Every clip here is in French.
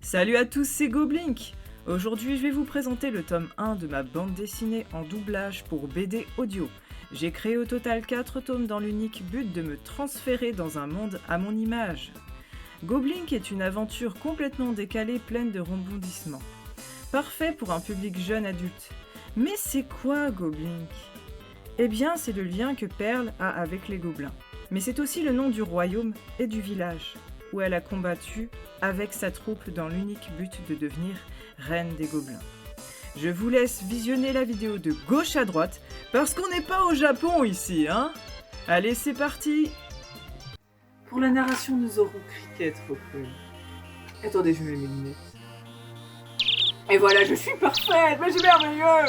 Salut à tous, c'est Goblink. Aujourd'hui, je vais vous présenter le tome 1 de ma bande dessinée en doublage pour BD audio. J'ai créé au total 4 tomes dans l'unique but de me transférer dans un monde à mon image. Goblink est une aventure complètement décalée, pleine de rebondissements. Parfait pour un public jeune adulte. Mais c'est quoi Goblink ? Eh bien, c'est le lien que Pearl a avec les gobelins. Mais c'est aussi le nom du royaume et du village, où elle a combattu avec sa troupe dans l'unique but de devenir reine des gobelins. Je vous laisse visionner la vidéo de gauche à droite, parce qu'on n'est pas au Japon ici, hein ? Allez, c'est parti ! Pour la narration, nous aurons Cricket repris. Attendez, je mets mes lunettes. Et voilà, je suis parfaite, mais c'est merveilleux !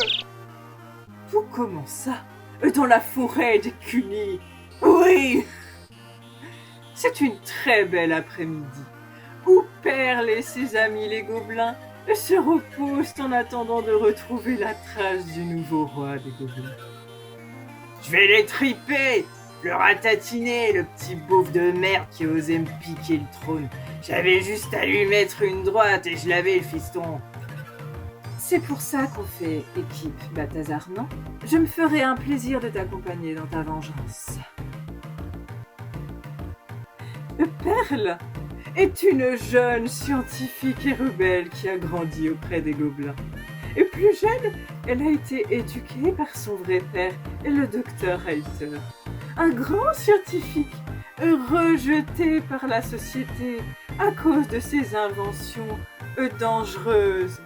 Tout commença dans la forêt des Cunis. Oui ! C'est une très belle après-midi, où Pearl et ses amis les gobelins se reposent en attendant de retrouver la trace du nouveau roi des gobelins. Je vais les triper, le ratatiner, le petit beauf de merde qui osait me piquer le trône. J'avais juste à lui mettre une droite et je l'avais, le fiston. C'est pour ça qu'on fait équipe, Balthazar, non ? Je me ferai un plaisir de t'accompagner dans ta vengeance. Pearl est une jeune scientifique et rebelle qui a grandi auprès des gobelins. Et plus jeune, elle a été éduquée par son vrai père, le docteur Hayter. Un grand scientifique, rejeté par la société à cause de ses inventions dangereuses.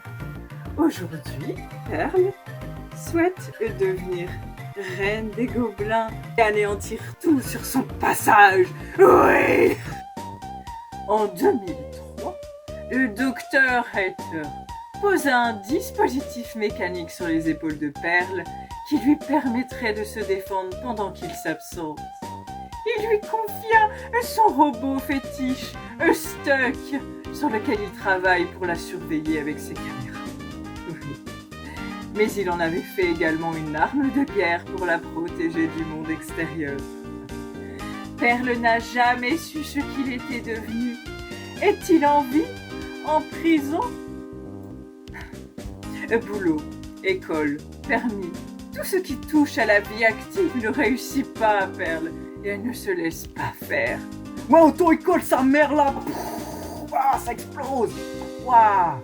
Aujourd'hui, Pearl souhaite devenir reine des gobelins et anéantir tout sur son passage. Oui! En 2003, le docteur Hayter posa un dispositif mécanique sur les épaules de Pearl qui lui permettrait de se défendre pendant qu'il s'absente. Il lui confia son robot fétiche, Stuck, sur lequel il travaille pour la surveiller avec ses caméras. Mais il en avait fait également une arme de guerre pour la protéger du monde extérieur. Pearl n'a jamais su ce qu'il était devenu. Est-il en vie ? En prison ? Boulot, école, permis, tout ce qui touche à la vie active ne réussit pas à Pearl et elle ne se laisse pas faire. Ouais, auto-école, sa mère là, ça explose. Waouh.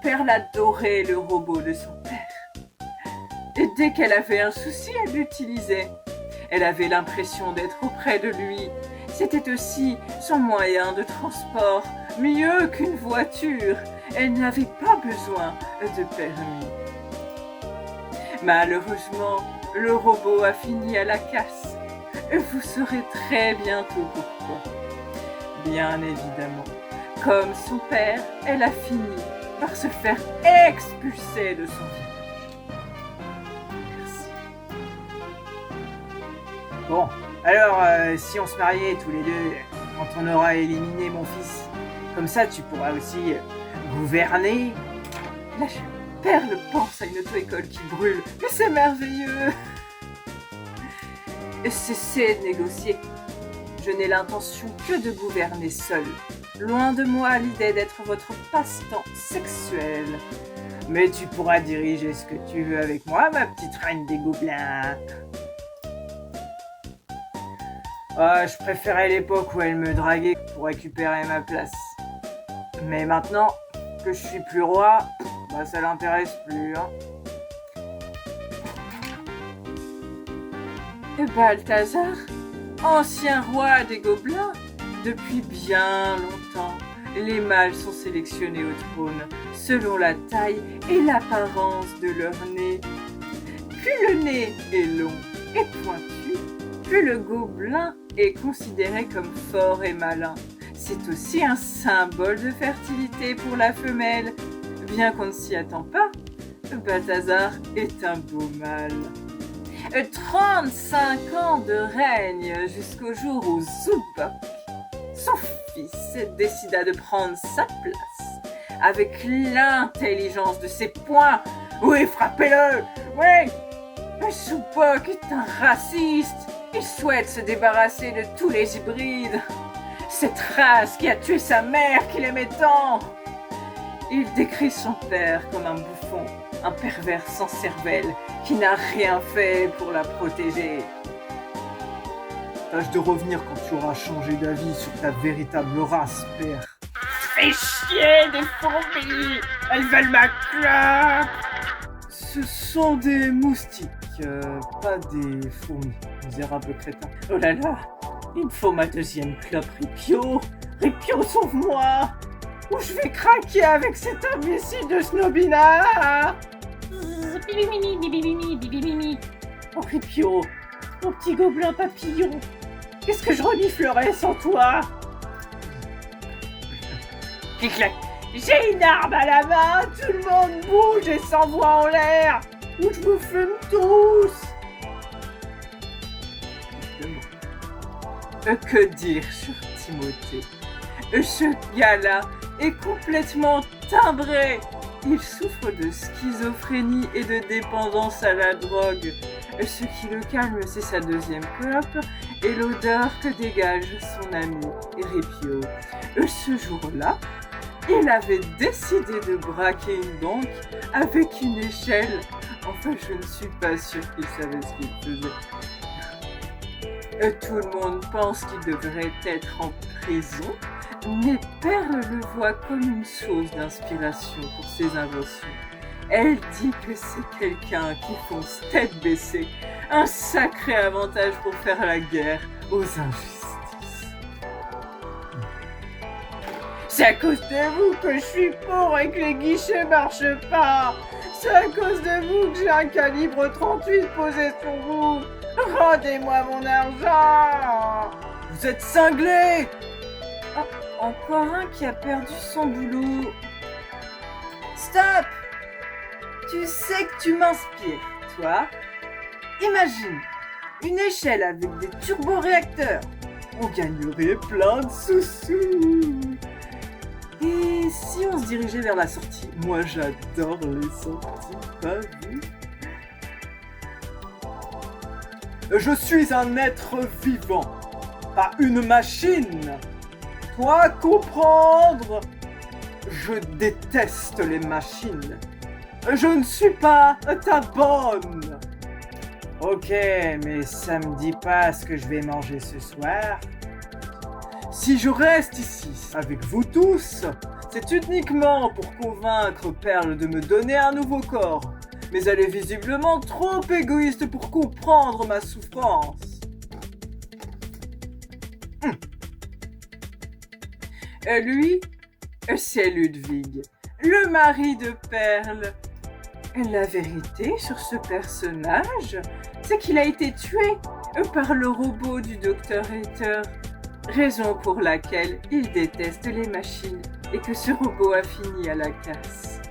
Pearl adorait le robot de son père. Et dès qu'elle avait un souci, elle l'utilisait. Elle avait l'impression d'être auprès de lui. C'était aussi son moyen de transport, mieux qu'une voiture. Elle n'avait pas besoin de permis. Malheureusement, le robot a fini à la casse. Vous saurez très bientôt pourquoi. Bien évidemment, comme son père, elle a fini par se faire expulser de son village. Merci. Bon, alors, si on se mariait tous les deux, quand on aura éliminé mon fils, comme ça tu pourras aussi gouverner. Là, Pearl pense à une auto-école qui brûle, mais c'est merveilleux. Cessez de négocier. Je n'ai l'intention que de gouverner seule. Loin de moi l'idée d'être votre passe-temps sexuel. Mais tu pourras diriger ce que tu veux avec moi, ma petite reine des gobelins. Je préférais l'époque où elle me draguait pour récupérer ma place. Mais maintenant que je suis plus roi, ça l'intéresse plus, hein. Balthazar, ancien roi des gobelins, depuis bien longtemps, les mâles sont sélectionnés au trône selon la taille et l'apparence de leur nez. Plus le nez est long et pointu, plus le gobelin est considéré comme fort et malin. C'est aussi un symbole de fertilité pour la femelle. Bien qu'on ne s'y attend pas, Balthazar est un beau mâle. 35 ans de règne jusqu'au jour où Zubok, son fils, décida de prendre sa place avec l'intelligence de ses poings. Oui, frappez-le! Oui! Zubok est un raciste. Il souhaite se débarrasser de tous les hybrides. cette race qui a tué sa mère qu'il aimait tant. Il décrit son père comme un bouffon, un pervers sans cervelle qui n'a rien fait pour la protéger. Tâche de revenir quand tu auras changé d'avis sur ta véritable race, père. Fais chier des fourmis. Elles veulent ma clope. Ce sont des moustiques, pas des fourmis, misérable crétin. Oh là là, il me faut ma deuxième clope, Ripio. Ripio, sauve-moi, ou je vais craquer avec cet imbécile de Snobina. Bibimimi, bibimimi, bibimimi. Oh Ripio, mon petit gobelin papillon, qu'est-ce que je reniflerais sans toi? Clic-clac. J'ai une arme à la main, tout le monde bouge et s'envoie en l'air, ou je vous fume tous. Que dire sur Timothée? Ce gars-là est complètement timbré. Il souffre de schizophrénie et de dépendance à la drogue. Ce qui le calme, c'est sa deuxième clope et l'odeur que dégage son ami Ripio. Ce jour-là, il avait décidé de braquer une banque avec une échelle. Enfin, je ne suis pas sûre qu'il savait ce qu'il faisait. Tout le monde pense qu'il devrait être en prison, mais Perle le voit comme une source d'inspiration pour ses inventions. Elle dit que c'est quelqu'un qui fonce tête baissée, un sacré avantage pour faire la guerre aux injustices. C'est à cause de vous que je suis pauvre et que les guichets marchent pas. C'est à cause de vous que j'ai un calibre 38 posé sur vous. Rendez-moi mon argent. Vous êtes cinglés! Oh, encore un qui a perdu son boulot. Stop! Tu sais que tu m'inspires, toi. Imagine, une échelle avec des turboréacteurs. On gagnerait plein de sous-sous. Et si on se dirigeait vers la sortie? Moi j'adore les sorties, pas vous? Je suis un être vivant, pas une machine. Toi comprendre? Je déteste les machines. Je ne suis pas ta bonne. Ok, mais ça me dit pas ce que je vais manger ce soir. Si je reste ici avec vous tous, c'est uniquement pour convaincre Perle de me donner un nouveau corps. Mais elle est visiblement trop égoïste pour comprendre ma souffrance. Lui, c'est Ludwig, le mari de Perle. La vérité sur ce personnage, c'est qu'il a été tué par le robot du Dr Hater. Raison pour laquelle il déteste les machines et que ce robot a fini à la casse.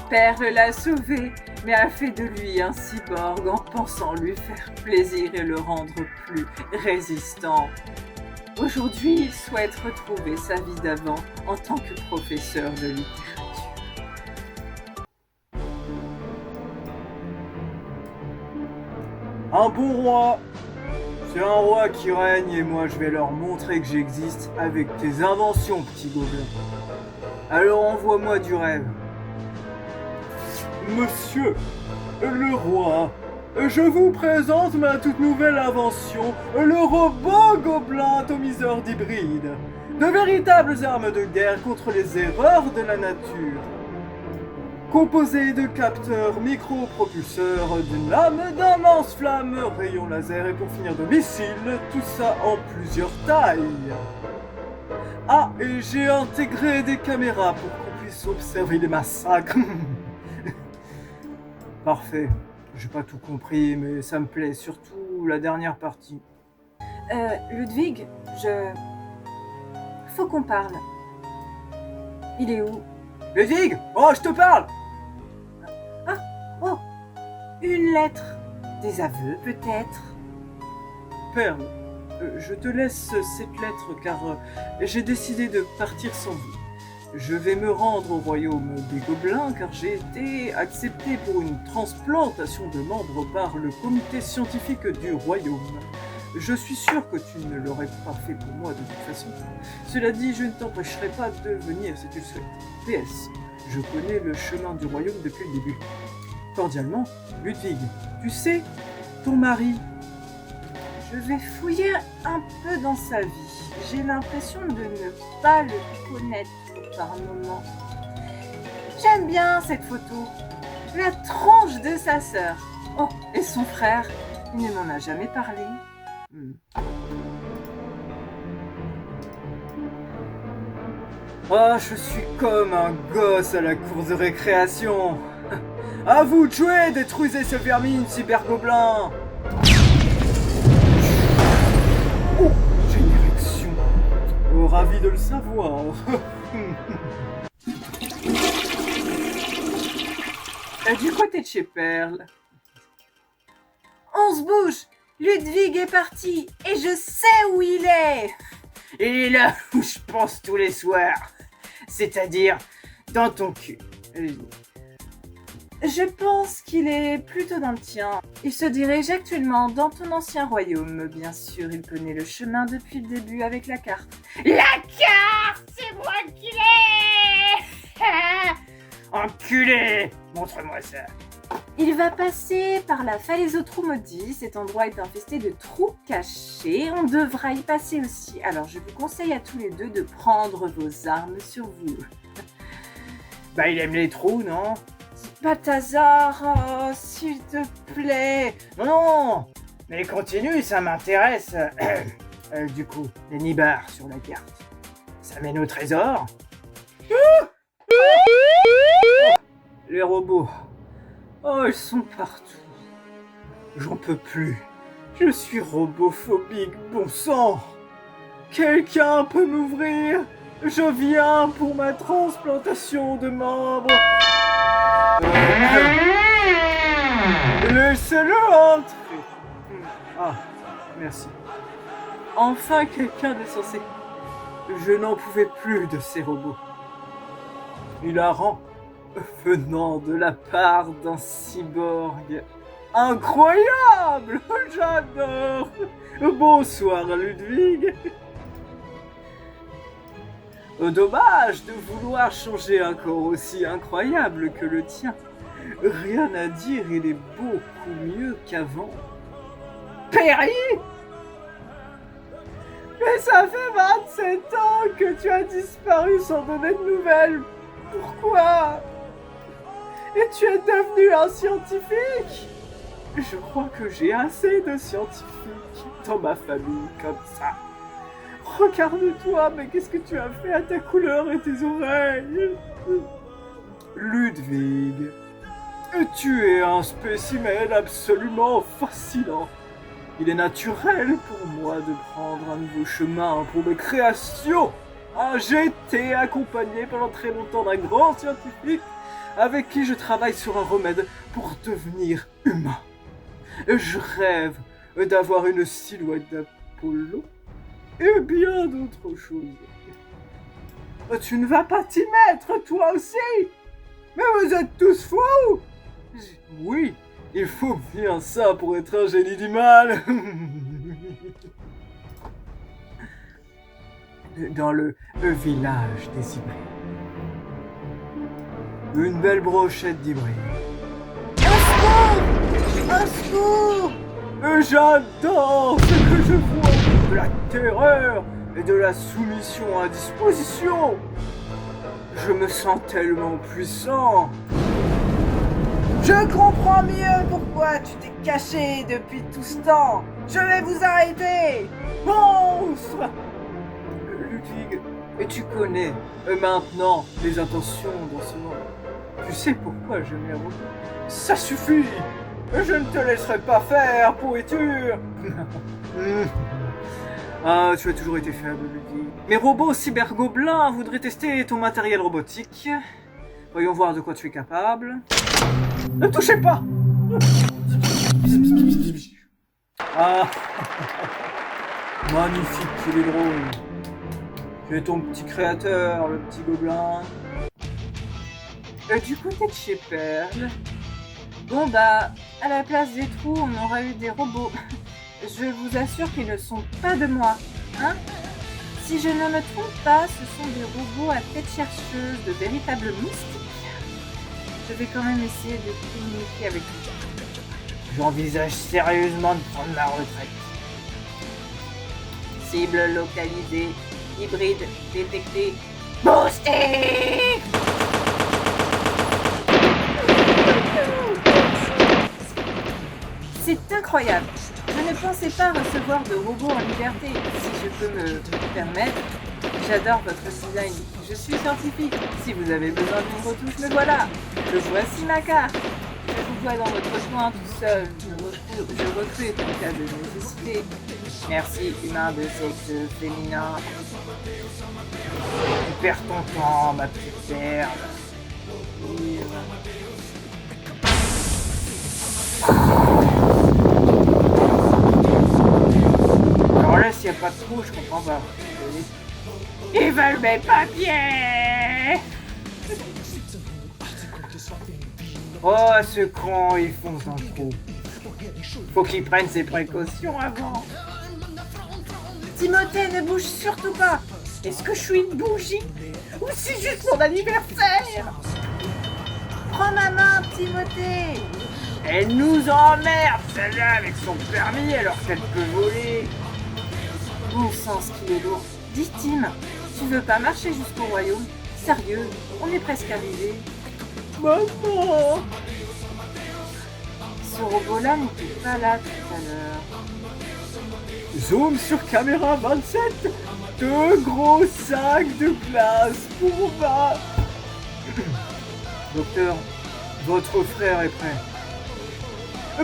Perle l'a sauvé, mais a fait de lui un cyborg en pensant lui faire plaisir et le rendre plus résistant. Aujourd'hui, il souhaite retrouver sa vie d'avant en tant que professeur de littérature. Un bon roi, c'est un roi qui règne et moi je vais leur montrer que j'existe avec tes inventions, petit gobelin. Alors envoie-moi du rêve. Monsieur le roi, je vous présente ma toute nouvelle invention, le robot gobelin atomiseur d'hybride. De véritables armes de guerre contre les erreurs de la nature. Composé de capteurs micropropulseurs, d'une lame, d'immenses flammes, rayons laser et pour finir de missiles, tout ça en plusieurs tailles. Ah, et j'ai intégré des caméras pour qu'on puisse observer les massacres. Parfait. J'ai pas tout compris, mais ça me plaît, surtout la dernière partie. Ludwig, Faut qu'on parle. Il est où? Ludwig! Oh, je te parle! Ah, oh! Une lettre. Des aveux, peut-être? Perle, je te laisse cette lettre car j'ai décidé de partir sans vous. Je vais me rendre au royaume des Gobelins car j'ai été accepté pour une transplantation de membres par le comité scientifique du royaume. Je suis sûr que tu ne l'aurais pas fait pour moi de toute façon. Cela dit, je ne t'empêcherai pas de venir si tu le souhaites. PS, je connais le chemin du royaume depuis le début. Cordialement, Ludwig. Tu sais, ton mari. Je vais fouiller un peu dans sa vie. J'ai l'impression de ne pas le connaître par moment. J'aime bien cette photo. La tronche de sa sœur. Oh, et son frère, il ne m'en a jamais parlé. Ah, je suis comme un gosse à la cour de récréation. À vous de jouer, détruisez ce vermine cybergobelin. Oh, j'ai une érection. Oh, ravi de le savoir. Du côté de chez Perle. On se bouge. Ludwig est parti et je sais où il est. Il est là où je pense tous les soirs. C'est-à-dire dans ton cul. Je pense qu'il est plutôt dans le tien. Il se dirige actuellement dans ton ancien royaume. Bien sûr, il connaît le chemin depuis le début avec la carte. La carte, c'est moi qui l'ai. Enculé. Montre-moi ça. Il va passer par la falaise aux trous maudits. Cet endroit est infesté de trous cachés. On devra y passer aussi. Alors, je vous conseille à tous les deux de prendre vos armes sur vous. Bah, il aime les trous, non? Balthazar, oh, s'il te plaît. Non, mais continue, ça m'intéresse. Du coup, les nibards sur la carte. Ça mène au trésor? Les robots. Oh, ils sont partout. J'en peux plus. Je suis robophobique, bon sang. Quelqu'un peut m'ouvrir? Je viens pour ma transplantation de membres. Laissez-le entrer. Ah, merci. Enfin quelqu'un d'essentiel. Je n'en pouvais plus de ces robots. Hilarant, venant de la part d'un cyborg. Incroyable! J'adore! Bonsoir Ludwig. Dommage de vouloir changer un corps aussi incroyable que le tien. Rien à dire, il est beaucoup mieux qu'avant. Perry! Mais ça fait 27 ans que tu as disparu sans donner de nouvelles. Pourquoi? Et tu es devenu un scientifique? Je crois que j'ai assez de scientifiques dans ma famille comme ça. Regarde-toi, mais qu'est-ce que tu as fait à ta couleur et tes oreilles? Ludwig, tu es un spécimen absolument fascinant. Il est naturel pour moi de prendre un nouveau chemin pour mes créations. Ah, j'ai été accompagné pendant très longtemps d'un grand scientifique avec qui je travaille sur un remède pour devenir humain. Je rêve d'avoir une silhouette d'Apollo et bien d'autres choses. Tu ne vas pas t'y mettre, toi aussi? Mais vous êtes tous fous! Oui, il faut bien ça pour être un génie du mal. Dans le village des hybrides. Une belle brochette d'hybrides. Un secours! J'adore ce que je vois! De la terreur et de la soumission à disposition! Je me sens tellement puissant! Je comprends mieux pourquoi tu t'es caché depuis tout ce temps. Je vais vous arrêter. Monstre! Ludwig, et tu connais maintenant les intentions dans ce monde. Tu sais pourquoi je m'ai revu. Ça suffit! Je ne te laisserai pas faire, pourriture! Ah, tu as toujours été faible, Ludwig. Mes robots cybergobelins voudraient tester ton matériel robotique. Voyons voir de quoi tu es capable. Ne touchez pas! Ah! Magnifique, il est drôle. Tu es ton petit créateur, le petit gobelin. Du côté de chez Perle. Bon bah, à la place des trous, on aurait eu des robots. Je vous assure qu'ils ne sont pas de moi, hein? Si je ne me trompe pas, ce sont des robots à tête chercheuse, de véritables mystiques. Je vais quand même essayer de communiquer avec eux. J'envisage sérieusement de prendre ma retraite. Cible localisée, hybride détecté, boosté! C'est incroyable. Je ne pensais pas recevoir de robots en liberté. Si je peux me permettre, j'adore votre design. Je suis scientifique. Si vous avez besoin d'une retouche, me voilà. Je voici ma carte. Je vous vois dans votre coin tout seul. Je recrute en cas de nécessité. Merci, humain de sexe féminin. Tu perds ton temps, ma petite perle. Alors là, s'il n'y a pas de trou, je comprends pas. Ils veulent mes papiers! Oh, ce con, ils font un trou. Faut qu'il prenne ses précautions avant. Timothée, ne bouge surtout pas! Est-ce que je suis une bougie? Ou c'est juste mon anniversaire? Prends ma main, Timothée! Elle nous emmerde, celle-là, avec son permis, alors qu'elle peut voler. Bon sens qu'il est lourd. Dis Tim, tu veux pas marcher jusqu'au royaume? Sérieux, on est presque arrivé. Maman! Ce robot-là n'était pas là tout à l'heure. Zoom sur caméra 27. 2 gros sacs de glace pour ma... Docteur, votre frère est prêt.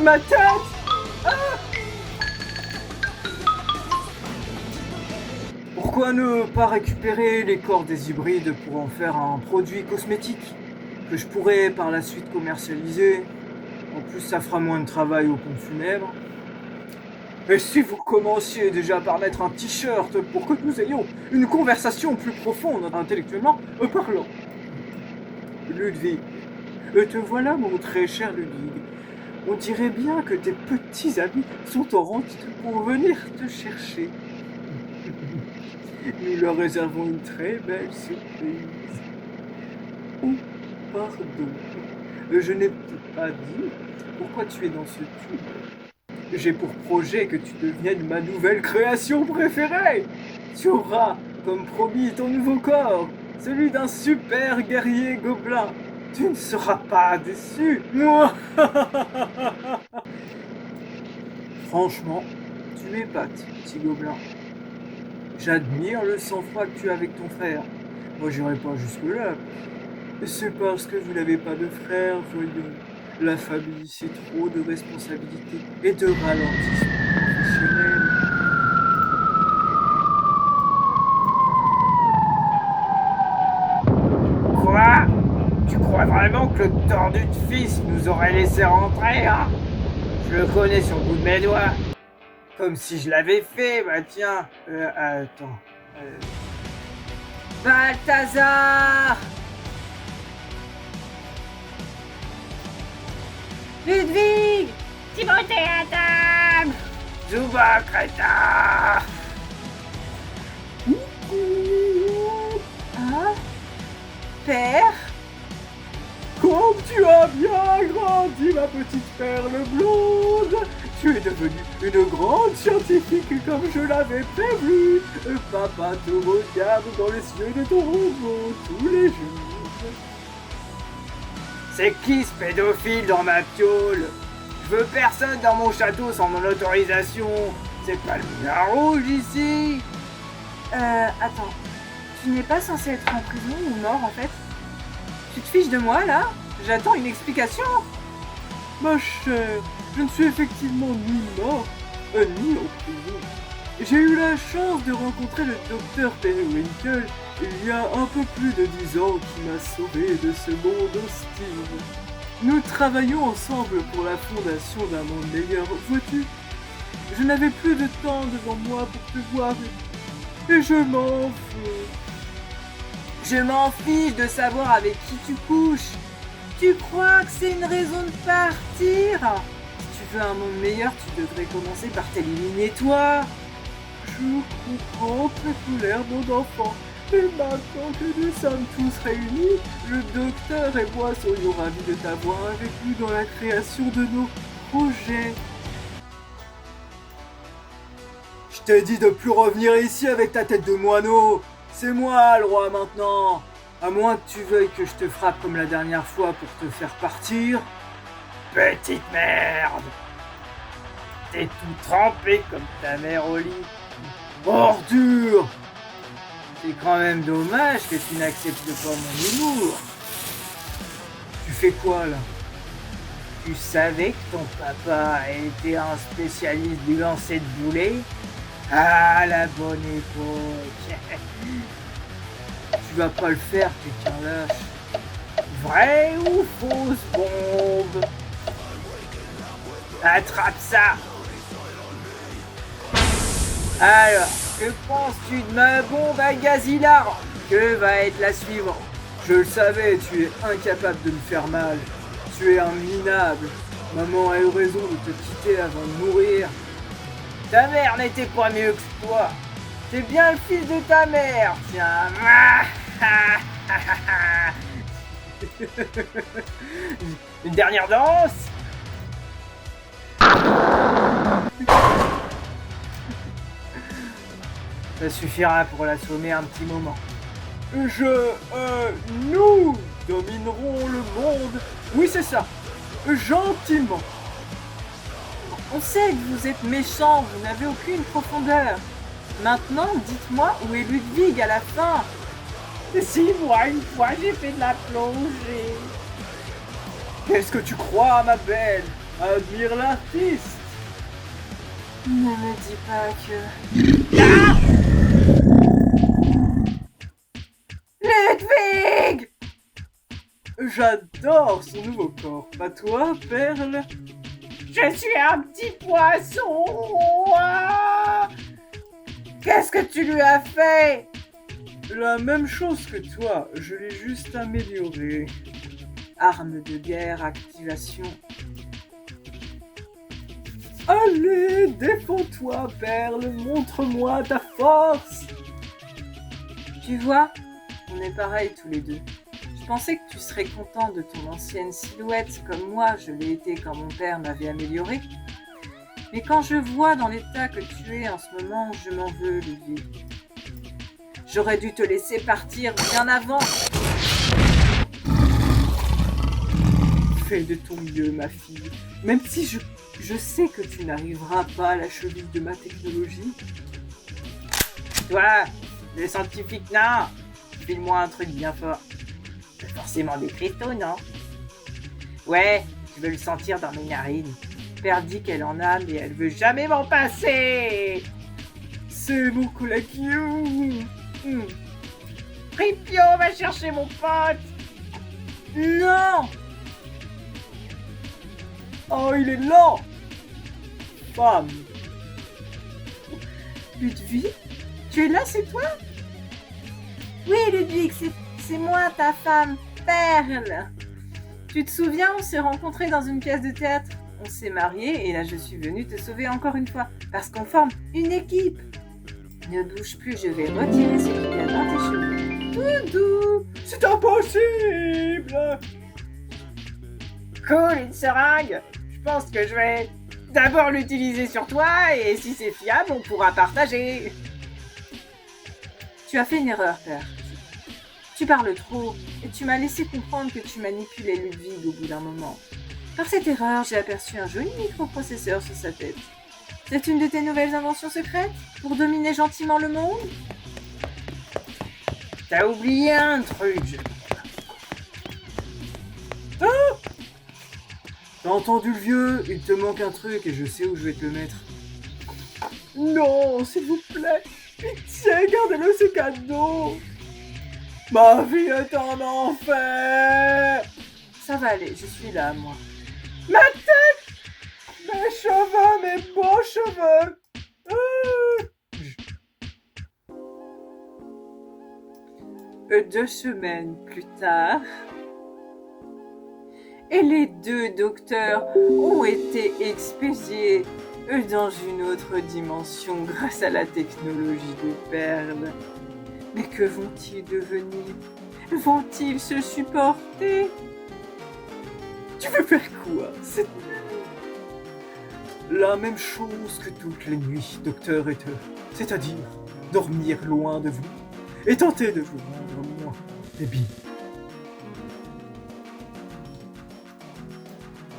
Ma tête! Pourquoi ne pas récupérer les corps des hybrides pour en faire un produit cosmétique que je pourrais par la suite commercialiser? En plus, ça fera moins de travail aux pompes funèbres. Et si vous commenciez déjà par mettre un t-shirt pour que nous ayons une conversation plus profonde intellectuellement parlant. Ludwig, te voilà mon très cher Ludwig. On dirait bien que tes petits amis sont en route pour venir te chercher. Nous leur réservons une très belle surprise. Oh, pardon. Je n'ai peut-être pas dit pourquoi tu es dans ce tube. J'ai pour projet que tu deviennes ma nouvelle création préférée. Tu auras, comme promis, ton nouveau corps, celui d'un super guerrier gobelin. Tu ne seras pas déçu. Moi. Franchement, tu m'épates, petit gobelin. J'admire le sang-froid que tu as avec ton frère. Moi, j'irai pas jusque-là. C'est parce que vous n'avez pas de frère, voyons. La famille, c'est trop de responsabilités et de ralentissement professionnel. Quoi? Tu crois vraiment que le tordu de fils nous aurait laissé rentrer, hein? Je le connais sur le bout de mes doigts. Comme si je l'avais fait, bah tiens. Attends. Balthazar! Ludwig! Timothée à table! Zuba, crétin! Hein? Père? Comme tu as bien grandi, ma petite perle blonde. Tu es devenue une grande scientifique comme je l'avais prévu. Papa te regarde dans les yeux de ton robot tous les jours. C'est qui ce pédophile dans ma piole? Je veux personne dans mon château sans mon autorisation. C'est pas le moulin rouge ici. Attends. Tu n'es pas censé être en prison ou mort en fait? Tu te fiches de moi là? J'attends une explication. Ma chère, je ne suis effectivement ni mort, ni en prison. J'ai eu la chance de rencontrer le docteur Periwinkle il y a un peu plus de 10 ans qui m'a sauvé de ce monde hostile. Nous travaillons ensemble pour la fondation d'un monde meilleur, vois-tu? Je n'avais plus de temps devant moi pour te voir et je m'en fous. Je m'en fiche de savoir avec qui tu couches. Tu crois que c'est une raison de partir? Si tu veux un monde meilleur, tu devrais commencer par t'éliminer toi. Je comprends ta colère, mon enfant. Et maintenant que nous sommes tous réunis, le docteur et moi serions ravis de t'avoir avec nous dans la création de nos projets. Je t'ai dit de plus revenir ici avec ta tête de moineau. C'est moi le roi maintenant. À moins que tu veuilles que je te frappe comme la dernière fois pour te faire partir. Petite merde! T'es tout trempé comme ta mère au lit. Ordure! C'est quand même dommage que tu n'acceptes pas mon humour. Tu fais quoi là? Tu savais que ton papa était un spécialiste du lancer de boulet? À la bonne époque. Tu vas pas le faire, t'es qu'un lâche. Vraie ou fausse bombe? Attrape ça! Alors, que penses-tu de ma bombe à gaz hilarant? Que va être la suivante? Je le savais, tu es incapable de me faire mal. Tu es un minable. Maman a eu raison de te quitter avant de mourir. Ta mère n'était pas mieux que toi. T'es bien le fils de ta mère, tiens. Une dernière danse? Ça suffira pour l'assommer un petit moment. Nous dominerons le monde. Oui, c'est ça. Gentiment. On sait que vous êtes méchant, vous n'avez aucune profondeur. Maintenant, dites-moi où est Ludwig à la fin. Si, moi, une fois, j'ai fait de la plongée. Qu'est-ce que tu crois, ma belle? Admire l'artiste. Ne me dis pas que... Ah! Ludwig! J'adore son nouveau corps. Pas toi, Perle? Je suis un petit poisson. Qu'est-ce que tu lui as fait? La même chose que toi, je l'ai juste amélioré. Arme de guerre, activation. Allez, défends-toi, Perle, montre-moi ta force. Tu vois, on est pareils tous les deux. Je pensais que tu serais content de ton ancienne silhouette comme moi je l'ai été quand mon père m'avait amélioré. Mais quand je vois dans l'état que tu es en ce moment, je m'en veux, Ludwig. J'aurais dû te laisser partir bien avant. Fais de ton mieux, ma fille. Même si je sais que tu n'arriveras pas à la cheville de ma technologie. Toi, le scientifique, non. File-moi un truc bien fort. C'est forcément des cristaux, non? Ouais, je veux le sentir dans mes narines. Père dit qu'elle en a, mais elle veut jamais m'en passer. C'est mon collègue You. Ripio, va chercher mon pote. Non! Oh, il est lent. Femme. Ludwig? Tu es là, c'est toi? Oui, Ludwig, c'est moi, ta femme, Perle. Tu te souviens, on s'est rencontrés dans une pièce de théâtre. On s'est mariés et là je suis venue te sauver encore une fois, parce qu'on forme une équipe. Ne bouge plus, je vais retirer ce qu'il y a dans tes cheveux. Tout doux. C'est impossible. Cool, une seringue. Je pense que je vais d'abord l'utiliser sur toi et si c'est fiable, on pourra partager. Tu as fait une erreur, père. Tu parles trop et tu m'as laissé comprendre que tu manipulais Ludwig au bout d'un moment. Par cette erreur, j'ai aperçu un joli microprocesseur sur sa tête. C'est une de tes nouvelles inventions secrètes pour dominer gentiment le monde? T'as oublié un truc. T'as entendu le vieux? Il te manque un truc et je sais où je vais te le mettre. Non, s'il vous plaît. Pitié, gardez-le, c'est cadeau. Ma vie est un enfer. Ça va aller, je suis là, moi. Ma tête! Mes cheveux, mes beaux cheveux! 2 semaines plus tard... et les deux docteurs ont été expédiés dans une autre dimension grâce à la technologie de Perle. Mais que vont-ils devenir? Vont-ils se supporter? Tu veux faire quoi cette nuit? La même chose que toutes les nuits, docteur Ether. C'est-à-dire dormir loin de vous et tenter de vous rendre moins débile.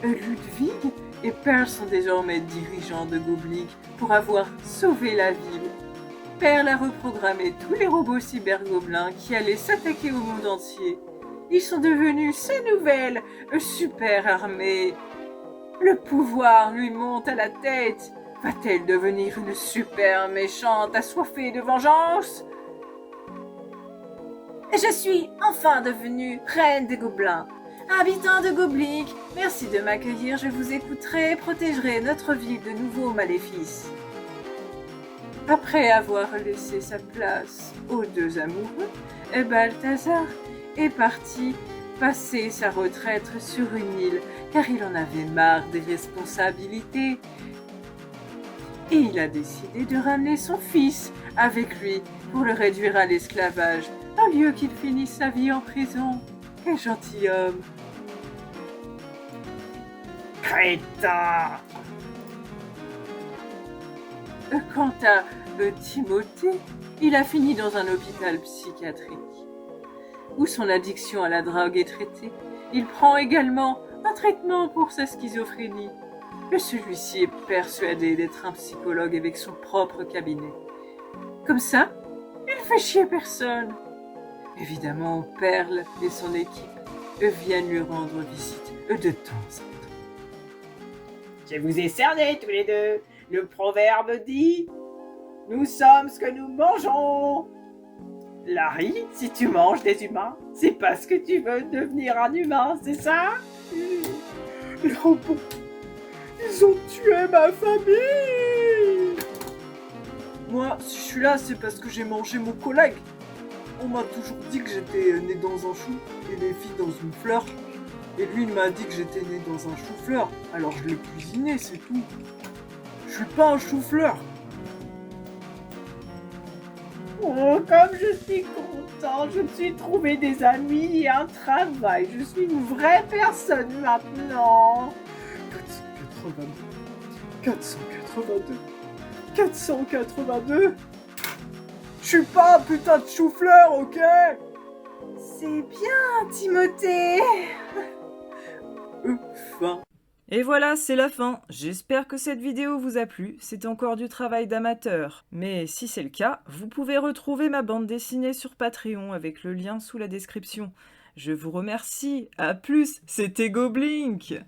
Ludwig et Pearl sont désormais dirigeants de Goblink pour avoir sauvé la ville. Pearl a reprogrammé tous les robots cybergobelins qui allaient s'attaquer au monde entier. Ils sont devenus sa nouvelle super armée. Le pouvoir lui monte à la tête. Va-t-elle devenir une super méchante assoiffée de vengeance? Je suis enfin devenue reine des gobelins. Habitants de Goblink, merci de m'accueillir, je vous écouterai et protégerai notre ville de nouveaux maléfices. Après avoir laissé sa place aux deux amoureux, Balthazar est parti passer sa retraite sur une île car il en avait marre des responsabilités. Et il a décidé de ramener son fils avec lui pour le réduire à l'esclavage, au lieu qu'il finisse sa vie en prison. Quel gentilhomme! Crétin! Quant à Timothée, il a fini dans un hôpital psychiatrique, où son addiction à la drogue est traitée. Il prend également un traitement pour sa schizophrénie. Mais celui-ci est persuadé d'être un psychologue avec son propre cabinet. Comme ça, il ne fait chier personne. Évidemment, Perle et son équipe viennent lui rendre visite de temps en temps. Je vous ai cerné tous les deux. Le proverbe dit « Nous sommes ce que nous mangeons ». Larry, si tu manges des humains, c'est parce que tu veux devenir un humain, c'est ça? Les robots, ils ont tué ma famille! Moi, si je suis là, c'est parce que j'ai mangé mon collègue. On m'a toujours dit que j'étais né dans un chou et les filles dans une fleur. Et lui, il m'a dit que j'étais né dans un chou-fleur. Alors je l'ai cuisiné, c'est tout. Je suis pas un chou-fleur. Oh, comme je suis content, je me suis trouvé des amis et un travail. Je suis une vraie personne maintenant. 482. 482. Je suis pas un putain de chou-fleur, ok? C'est bien, Timothée! Fin. Et voilà, c'est la fin. J'espère que cette vidéo vous a plu. C'est encore du travail d'amateur. Mais si c'est le cas, vous pouvez retrouver ma bande dessinée sur Patreon avec le lien sous la description. Je vous remercie. À plus, c'était Goblink!